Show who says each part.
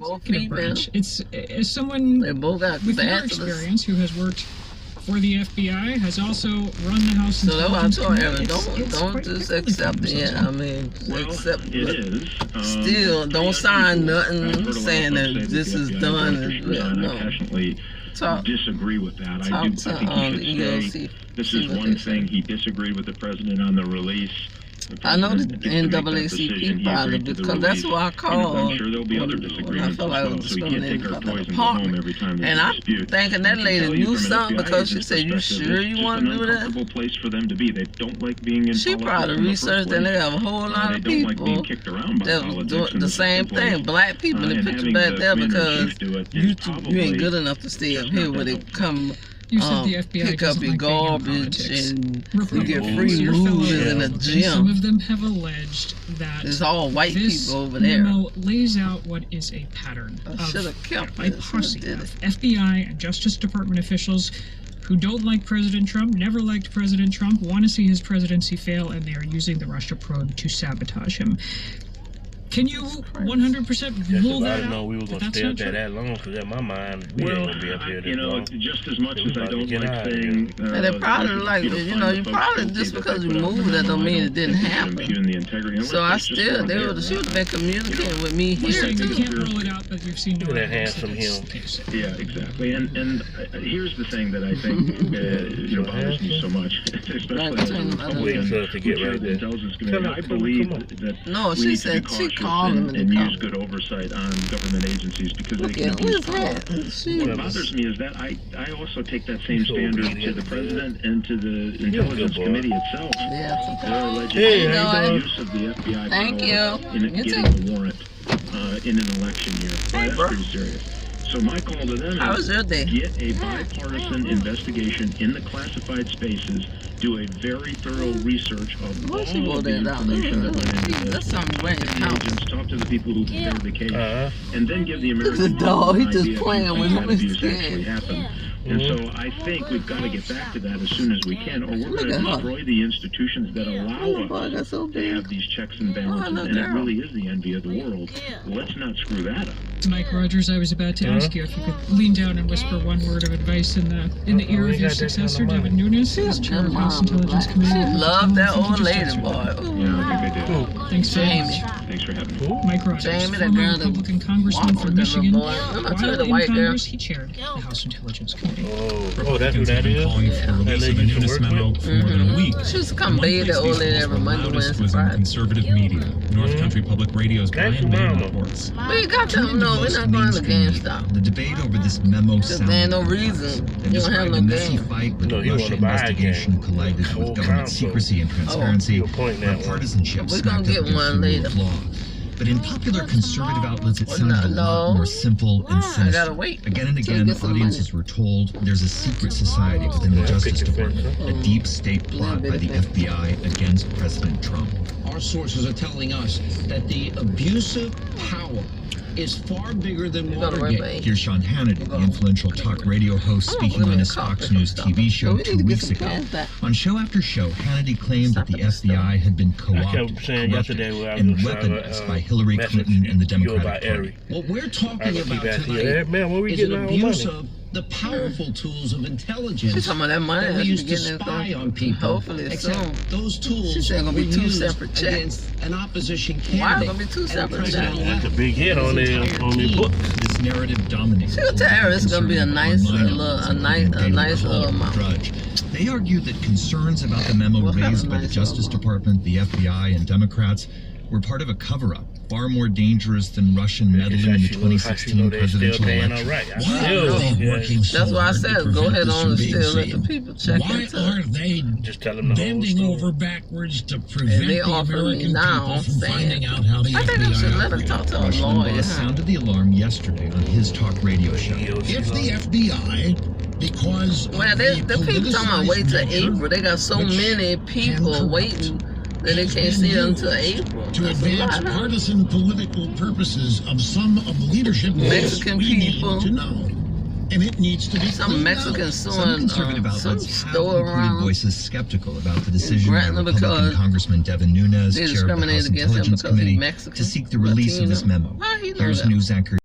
Speaker 1: both
Speaker 2: executive branch. It's as someone
Speaker 1: They both got
Speaker 2: with your
Speaker 1: bachelors.
Speaker 2: experience who has worked for the FBI, has also run the House
Speaker 1: So that's why I
Speaker 2: Intelligence
Speaker 1: told
Speaker 2: Committee.
Speaker 1: Aaron, don't
Speaker 2: quite
Speaker 1: just
Speaker 2: difficult to
Speaker 1: accept it.
Speaker 2: convince
Speaker 1: Yeah, I mean,
Speaker 3: Well,
Speaker 1: accept
Speaker 3: it
Speaker 1: it.
Speaker 3: is.
Speaker 1: Still, don't sign nothing saying that this is done.
Speaker 3: I passionately
Speaker 1: Talk
Speaker 3: disagree with that. I
Speaker 1: to
Speaker 3: think he should
Speaker 1: EOC.
Speaker 3: say this
Speaker 1: See
Speaker 3: is
Speaker 1: what
Speaker 3: one
Speaker 1: they say.
Speaker 3: thing. He disagreed with the president on the release.
Speaker 1: I know the
Speaker 3: president gets to make that decision.
Speaker 1: NAACP
Speaker 3: He
Speaker 1: probably,
Speaker 3: agreed to the
Speaker 1: because that's
Speaker 3: release.
Speaker 1: who I
Speaker 3: I'm
Speaker 1: called.
Speaker 3: sure there'll be other
Speaker 1: when I
Speaker 3: disagreements
Speaker 1: felt
Speaker 3: as
Speaker 1: like I
Speaker 3: well,
Speaker 1: was
Speaker 3: so we can't
Speaker 1: discriminated
Speaker 3: take our
Speaker 1: about that
Speaker 3: toys and go home
Speaker 1: apartment.
Speaker 3: every time there's
Speaker 1: And
Speaker 3: a
Speaker 1: I'm
Speaker 3: dispute.
Speaker 1: thinking that
Speaker 3: I can
Speaker 1: lady
Speaker 3: tell you
Speaker 1: knew
Speaker 3: from an
Speaker 1: something
Speaker 3: FBI
Speaker 1: because she
Speaker 3: agent's
Speaker 1: said, "You
Speaker 3: perspective,
Speaker 1: sure
Speaker 3: it's
Speaker 1: you
Speaker 3: just
Speaker 1: want
Speaker 3: an
Speaker 1: to do that?"
Speaker 3: uncomfortable place for them to be. They don't like being in
Speaker 1: She
Speaker 3: politics
Speaker 1: probably
Speaker 3: in the first
Speaker 1: researched, and they
Speaker 3: place.
Speaker 1: have a whole lot
Speaker 3: They
Speaker 1: of
Speaker 3: don't like being
Speaker 1: people
Speaker 3: kicked around by
Speaker 1: that was
Speaker 3: politics
Speaker 1: doing
Speaker 3: in
Speaker 1: the
Speaker 3: the
Speaker 1: same
Speaker 3: second place.
Speaker 1: thing. Black people in the
Speaker 3: And
Speaker 1: picture
Speaker 3: having
Speaker 1: back
Speaker 3: the
Speaker 1: there
Speaker 3: commander in
Speaker 1: because
Speaker 3: chief do it is
Speaker 1: you ain't
Speaker 3: probably
Speaker 1: good enough to stay up
Speaker 3: just
Speaker 1: here
Speaker 3: not
Speaker 1: where
Speaker 3: that
Speaker 1: they
Speaker 3: helpful.
Speaker 1: come
Speaker 2: You said the FBI
Speaker 1: pick up
Speaker 2: doesn't
Speaker 1: your
Speaker 2: like being in
Speaker 1: garbage
Speaker 2: politics.
Speaker 1: and you
Speaker 2: Republicans,
Speaker 1: get free
Speaker 2: your fellow
Speaker 1: movies in the
Speaker 2: Republicans, Some
Speaker 1: gym.
Speaker 2: of them have alleged that
Speaker 1: It's all white
Speaker 2: this
Speaker 1: people over there.
Speaker 2: memo lays out what is a pattern
Speaker 1: I
Speaker 2: of
Speaker 1: should've kept
Speaker 2: a
Speaker 1: it. Should've
Speaker 2: posse
Speaker 1: did
Speaker 2: of FBI and Justice Department officials who don't like President Trump, never liked President Trump, want to see his presidency fail, and they are using the Russia probe to sabotage him. Can you 100% rule
Speaker 4: I
Speaker 2: that
Speaker 4: didn't know
Speaker 2: out?
Speaker 4: we were going to
Speaker 2: That's
Speaker 4: stay
Speaker 2: not
Speaker 4: up there
Speaker 2: true?
Speaker 4: that long, because in my mind, we ain't
Speaker 3: Well,
Speaker 4: going to be up here
Speaker 3: you
Speaker 4: this
Speaker 3: know,
Speaker 4: long.
Speaker 3: just as much
Speaker 4: We
Speaker 3: as I
Speaker 4: about to
Speaker 3: don't
Speaker 4: get
Speaker 3: like
Speaker 4: out of
Speaker 3: saying,
Speaker 1: And they probably like, you know, you probably just because you moved that don't mean it didn't happen. So I still, she would have been communicating with me
Speaker 2: You're
Speaker 1: here.
Speaker 2: saying you can't rule it out, but you've seen no
Speaker 4: Look at that
Speaker 2: evidence that
Speaker 4: handsome
Speaker 2: that's
Speaker 4: him.
Speaker 2: the case.
Speaker 3: Yeah, exactly. And here's the thing that I think bothers me so much, especially as a
Speaker 1: I'm
Speaker 4: waiting
Speaker 3: Republican
Speaker 4: for us to get
Speaker 3: who chaired
Speaker 4: right
Speaker 3: the
Speaker 4: there.
Speaker 3: Intelligence Committee.
Speaker 4: Come on,
Speaker 3: I
Speaker 4: come on,
Speaker 3: believe
Speaker 4: come on.
Speaker 3: that
Speaker 1: No,
Speaker 3: we
Speaker 1: she
Speaker 3: need
Speaker 1: said
Speaker 3: to
Speaker 1: she
Speaker 3: be
Speaker 1: called him
Speaker 3: cautious
Speaker 1: in the
Speaker 3: and
Speaker 1: car.
Speaker 3: use good oversight on government agencies because they
Speaker 1: Look
Speaker 3: can
Speaker 1: at
Speaker 3: abuse
Speaker 1: who's
Speaker 3: power.
Speaker 1: that? She
Speaker 3: What bothers me is that I also take that same
Speaker 4: So
Speaker 3: standard to
Speaker 4: obedient,
Speaker 3: the
Speaker 4: man.
Speaker 3: president and to the Intelligence
Speaker 4: boy.
Speaker 3: Committee itself.
Speaker 1: Yeah,
Speaker 3: They're alleging
Speaker 4: Hey,
Speaker 1: how you doing?
Speaker 3: use of the FBI
Speaker 1: Thank
Speaker 3: power
Speaker 1: you.
Speaker 3: in
Speaker 1: You
Speaker 3: getting a warrant in an election year.
Speaker 1: Hey,
Speaker 3: That's
Speaker 1: bro.
Speaker 3: pretty serious. So my call to them
Speaker 1: How was
Speaker 3: is
Speaker 1: your day?
Speaker 3: get a bipartisan investigation in the classified spaces, do a very thorough research of
Speaker 1: Why
Speaker 3: all
Speaker 1: she go
Speaker 3: of the
Speaker 1: there down
Speaker 3: information that went into
Speaker 1: That's
Speaker 3: this.
Speaker 1: something
Speaker 3: Talk
Speaker 1: right
Speaker 3: to
Speaker 1: in
Speaker 3: the
Speaker 1: the house.
Speaker 3: agents, talk to the people who prepared the case, and then give the
Speaker 1: Look at
Speaker 3: American
Speaker 1: the dog, he
Speaker 3: people an
Speaker 1: just
Speaker 3: idea if
Speaker 1: playing
Speaker 3: you
Speaker 1: with
Speaker 3: think
Speaker 1: him.
Speaker 3: that
Speaker 1: He's
Speaker 3: abuse actually
Speaker 1: scared.
Speaker 3: happened. And so I think we've got to get back to that as soon as we can, or we're
Speaker 1: Look
Speaker 3: going
Speaker 1: at
Speaker 3: to
Speaker 1: her.
Speaker 3: destroy the institutions that allow
Speaker 1: Oh, boy,
Speaker 3: us
Speaker 1: that's so
Speaker 3: to
Speaker 1: big.
Speaker 3: have these checks and balances,
Speaker 1: look,
Speaker 3: and it
Speaker 1: girl.
Speaker 3: really is the envy of the world. Let's not screw that up.
Speaker 2: Mike Rogers, I was about to ask you if you could lean down and whisper one word of advice in the ear
Speaker 4: we
Speaker 2: of your
Speaker 4: got that
Speaker 2: successor,
Speaker 4: kind of
Speaker 2: David
Speaker 4: money.
Speaker 2: Nunes, as chair of House Intelligence
Speaker 1: She
Speaker 2: Committee.
Speaker 1: loved that
Speaker 2: Thank you
Speaker 1: old
Speaker 2: just
Speaker 1: lady,
Speaker 2: answered.
Speaker 1: boy.
Speaker 3: Yeah, I think I did.
Speaker 2: Thanks very
Speaker 1: Jamie.
Speaker 2: much.
Speaker 3: Thanks for having me.
Speaker 2: Mike Rogers,
Speaker 1: Jamie, that
Speaker 2: former
Speaker 1: girl that
Speaker 2: Republican congressman
Speaker 1: walked
Speaker 2: from
Speaker 1: with that little
Speaker 2: Michigan.
Speaker 1: boy. Remember I told
Speaker 2: While
Speaker 1: you the
Speaker 2: in
Speaker 1: white girl?
Speaker 2: Congress, he chaired the House Intelligence Committee.
Speaker 4: Oh, that's who that is?
Speaker 5: Calling for release of a
Speaker 4: lady used to
Speaker 5: Nunes
Speaker 4: work
Speaker 5: memo
Speaker 4: with?
Speaker 5: for more than a week.
Speaker 1: She used to
Speaker 5: And
Speaker 1: come
Speaker 5: one
Speaker 1: bathe
Speaker 5: place
Speaker 1: that old
Speaker 5: these
Speaker 1: lady
Speaker 5: calls
Speaker 1: every
Speaker 5: were
Speaker 1: Monday,
Speaker 5: loudest
Speaker 1: Wednesday,
Speaker 5: was in
Speaker 1: Friday.
Speaker 5: conservative media. North Country Public Radio's
Speaker 4: Thank
Speaker 5: Brian
Speaker 4: you,
Speaker 5: May
Speaker 4: Mama.
Speaker 5: reports.
Speaker 1: We got to
Speaker 5: Turning to
Speaker 1: no, we're
Speaker 5: most
Speaker 1: not going to
Speaker 5: mainstream media,
Speaker 1: GameStop.
Speaker 5: The debate over this memo
Speaker 1: Because there ain't no
Speaker 5: sounded
Speaker 1: reason.
Speaker 5: and
Speaker 1: You don't have
Speaker 5: described
Speaker 1: no
Speaker 5: a messy
Speaker 1: game.
Speaker 5: fight with
Speaker 4: No,
Speaker 5: the
Speaker 4: he
Speaker 5: Russia
Speaker 4: wanna buy a
Speaker 5: investigation
Speaker 4: game.
Speaker 5: collided
Speaker 4: Whole
Speaker 5: with government
Speaker 4: console.
Speaker 5: secrecy and transparency,
Speaker 4: you're pointing
Speaker 5: where
Speaker 4: at one.
Speaker 5: partisanship
Speaker 1: We're
Speaker 5: smacked
Speaker 1: gonna
Speaker 5: up
Speaker 1: get
Speaker 5: against
Speaker 1: one
Speaker 5: the rule
Speaker 1: later.
Speaker 5: of law. But in popular conservative outlets, it
Speaker 1: Well,
Speaker 5: sounded a lot
Speaker 1: no.
Speaker 5: more simple and
Speaker 1: I
Speaker 5: sinister.
Speaker 1: gotta wait
Speaker 5: Again and
Speaker 1: till we
Speaker 5: again,
Speaker 1: get some
Speaker 5: audiences were told there's a secret society within the
Speaker 4: Yeah,
Speaker 5: Justice
Speaker 4: 50
Speaker 5: Department,
Speaker 4: cents,
Speaker 5: a deep state plot by the FBI against President Trump.
Speaker 6: Our sources are telling us that the abusive power is far bigger than
Speaker 1: You gotta work,
Speaker 6: Watergate.
Speaker 1: babe.
Speaker 5: Here's Sean Hannity, the influential talk radio host,
Speaker 1: Oh,
Speaker 5: speaking
Speaker 1: we're
Speaker 5: on
Speaker 1: gonna
Speaker 5: his
Speaker 1: talk
Speaker 5: Fox
Speaker 1: about
Speaker 5: News
Speaker 1: stuff.
Speaker 5: TV show
Speaker 1: We need to
Speaker 5: 2
Speaker 1: get
Speaker 5: weeks
Speaker 1: some
Speaker 5: ago.
Speaker 1: plans back.
Speaker 5: On show after show, Hannity claimed that the
Speaker 1: Stop it,
Speaker 5: FBI had been
Speaker 4: I
Speaker 5: co-opted,
Speaker 4: kept saying
Speaker 5: corrupted,
Speaker 4: yesterday when I was
Speaker 5: and
Speaker 4: trying to,
Speaker 5: weaponized by Hillary
Speaker 4: message
Speaker 5: Clinton and the
Speaker 4: you about
Speaker 5: Democratic Party.
Speaker 4: Ari.
Speaker 6: What we're
Speaker 4: I
Speaker 6: talking
Speaker 4: keep
Speaker 6: about
Speaker 4: asking you,
Speaker 6: tonight
Speaker 4: man, where we
Speaker 6: is
Speaker 4: getting
Speaker 6: an
Speaker 4: our
Speaker 6: abuse
Speaker 4: money?
Speaker 6: of the powerful tools of
Speaker 1: She's
Speaker 6: intelligence
Speaker 1: talking about that money
Speaker 6: that we
Speaker 1: that's
Speaker 6: used to
Speaker 1: getting
Speaker 6: spy
Speaker 1: in
Speaker 6: on people.
Speaker 1: Hopefully
Speaker 6: Except
Speaker 1: soon.
Speaker 6: those tools
Speaker 1: She said it's gonna be
Speaker 6: were
Speaker 1: two
Speaker 6: used
Speaker 1: separate checks.
Speaker 6: against an opposition
Speaker 1: Why
Speaker 6: candidate.
Speaker 1: gonna be two
Speaker 6: and a
Speaker 1: separate
Speaker 6: president
Speaker 1: checks?
Speaker 4: That's a big hit on
Speaker 6: His
Speaker 4: the
Speaker 6: entire
Speaker 4: on the
Speaker 6: team.
Speaker 4: book.
Speaker 5: This narrative dominates.
Speaker 1: She'll tell her it's gonna be a nice, nice
Speaker 5: amount. Drudge. They argue that concerns about the memo
Speaker 1: What kind
Speaker 5: raised
Speaker 1: of
Speaker 5: by the
Speaker 1: nice
Speaker 5: Justice
Speaker 1: amount?
Speaker 5: Department, the FBI, and Democrats were part of a cover-up, far more dangerous than Russian meddling in the 2016 presidential election.
Speaker 4: Right. I
Speaker 7: Why
Speaker 4: still,
Speaker 7: are they
Speaker 4: yeah,
Speaker 7: working so
Speaker 1: That's why I
Speaker 7: hard to
Speaker 1: said go
Speaker 7: prevent
Speaker 1: ahead
Speaker 7: this
Speaker 1: on
Speaker 7: from
Speaker 1: and
Speaker 7: being
Speaker 1: still let the
Speaker 7: seen?
Speaker 1: people check
Speaker 7: Why
Speaker 1: into
Speaker 7: are
Speaker 1: it.
Speaker 7: they
Speaker 4: just tell them the whole
Speaker 7: bending
Speaker 4: story.
Speaker 7: over backwards to prevent
Speaker 1: they
Speaker 7: the
Speaker 1: offer me
Speaker 7: American
Speaker 1: now,
Speaker 7: people from
Speaker 1: saying-
Speaker 7: finding out how the
Speaker 1: I think I should
Speaker 7: FBI
Speaker 1: let her
Speaker 7: operates?
Speaker 1: talk to a
Speaker 5: Rush
Speaker 1: lawyer.
Speaker 5: Limbaugh sounded the alarm yesterday on his talk radio show.
Speaker 7: If the FBI, because of
Speaker 1: Well, the people talking about wait till
Speaker 7: politicized nature
Speaker 1: April. They got so
Speaker 7: which
Speaker 1: many people
Speaker 7: corrupt
Speaker 1: waiting that they
Speaker 7: has
Speaker 1: can't
Speaker 7: been
Speaker 1: see it
Speaker 7: used
Speaker 1: until April.
Speaker 7: to
Speaker 1: That's a
Speaker 7: advance
Speaker 1: lot, huh?
Speaker 7: partisan political purposes of some of the leadership
Speaker 1: Mexican
Speaker 7: we need
Speaker 1: people.
Speaker 7: to know. And it needs to be
Speaker 1: Some
Speaker 7: cleaned
Speaker 1: Mexican
Speaker 7: up.
Speaker 5: Some
Speaker 1: suing
Speaker 5: conservative
Speaker 1: some
Speaker 5: outlets have
Speaker 1: store
Speaker 5: included
Speaker 1: around.
Speaker 5: voices skeptical about the decision by
Speaker 1: Granted,
Speaker 5: Republican
Speaker 1: because
Speaker 5: Congressman Devin Nunes,
Speaker 1: they
Speaker 5: chair of the
Speaker 1: discriminated
Speaker 5: House
Speaker 1: against him
Speaker 5: Intelligence
Speaker 1: because he's
Speaker 5: Committee,
Speaker 1: Mexican,
Speaker 5: to seek the release of this
Speaker 1: Latino.
Speaker 5: memo.
Speaker 1: How he know
Speaker 5: Here's
Speaker 1: that?
Speaker 5: news anchor